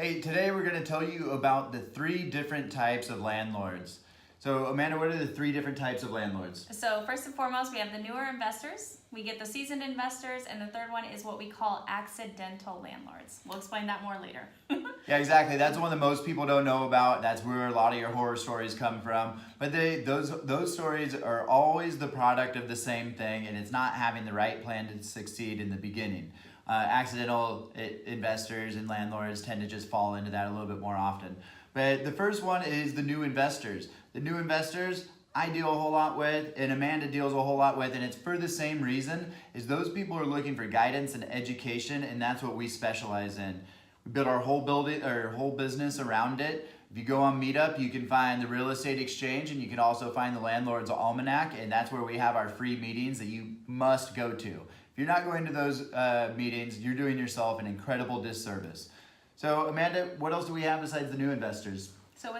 Hey, today we're going to tell you about the 3 different types of landlords. So Amanda, what are the 3 different types of landlords? So first and foremost, we have the newer investors, we get the seasoned investors, and the third one is what we call accidental landlords. We'll explain that more later. Yeah, exactly. That's the one that most people don't know about. That's where a lot of your horror stories come from. But those stories are always the product of the same thing, and it's not having the right plan to succeed in the beginning. Accidental investors and landlords tend to just fall into that a little bit more often. But the first one is the new investors. The new investors I deal a whole lot with, and Amanda deals a whole lot with, and it's for the same reason, is those people are looking for guidance and education, and that's what we specialize in. We built our whole business around it. If you go on Meetup, you can find the Real Estate Exchange, and you can also find the Landlord's Almanac, and that's where we have our free meetings that you must go to. If you're not going to those meetings, you're doing yourself an incredible disservice. So Amanda, what else do we have besides the new investors? So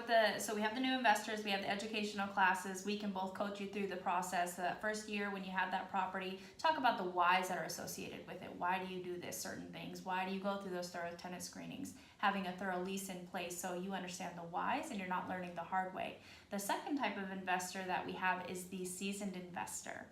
we have the new investors, we have the educational classes. We can both coach you through the process. That first year when you have that property, talk about the whys that are associated with it. Why do you do this certain things? Why do you go through those thorough tenant screenings? Having a thorough lease in place so you understand the whys and you're not learning the hard way. The second type of investor that we have is the seasoned investor.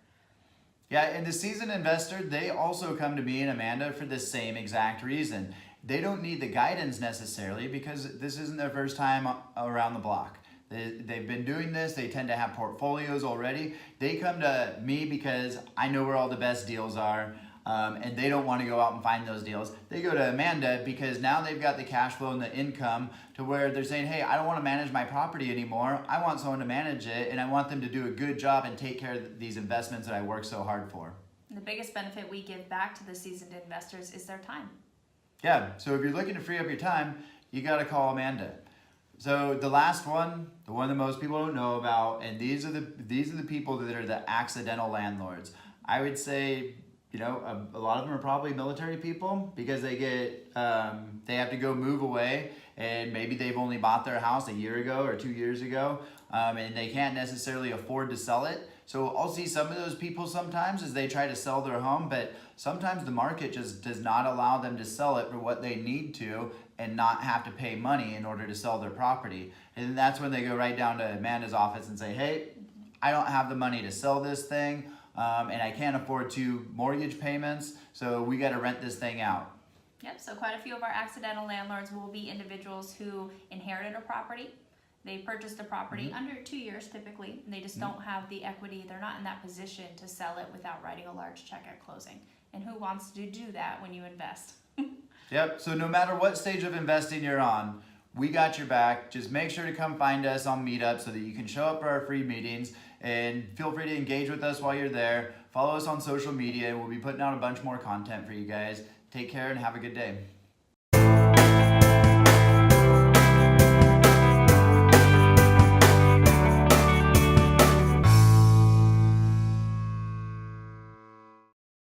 Yeah, and the seasoned investor, they also come to me and Amanda for the same exact reason. They don't need the guidance necessarily because this isn't their first time around the block. They've been doing this. They tend to have portfolios already. They come to me because I know where all the best deals are, and they don't want to go out and find those deals. They go to Amanda because now they've got the cash flow and the income to where they're saying, hey, I don't want to manage my property anymore. I want someone to manage it, and I want them to do a good job and take care of these investments that I work so hard for. The biggest benefit we give back to the seasoned investors is their time. Yeah, so if you're looking to free up your time, you got to call Amanda. So the last one, the one that most people don't know about, and these are the people that are the accidental landlords. I would say, a lot of them are probably military people because they have to go move away, and maybe they've only bought their house a year ago or 2 years ago, and they can't necessarily afford to sell it. So I'll see some of those people sometimes as they try to sell their home, but sometimes the market just does not allow them to sell it for what they need to and not have to pay money in order to sell their property. And that's when they go right down to Amanda's office and say, hey, I don't have the money to sell this thing, and I can't afford 2 mortgage payments, so we got to rent this thing out. Yep, so quite a few of our accidental landlords will be individuals who inherited a property. They purchased a property under 2 years typically, and they just don't have the equity. They're not in that position to sell it without writing a large check at closing. And who wants to do that when you invest? Yep, so no matter what stage of investing you're on, we got your back. Just make sure to come find us on Meetup so that you can show up for our free meetings, and feel free to engage with us while you're there. Follow us on social media. We'll be putting out a bunch more content for you guys. Take care and have a good day.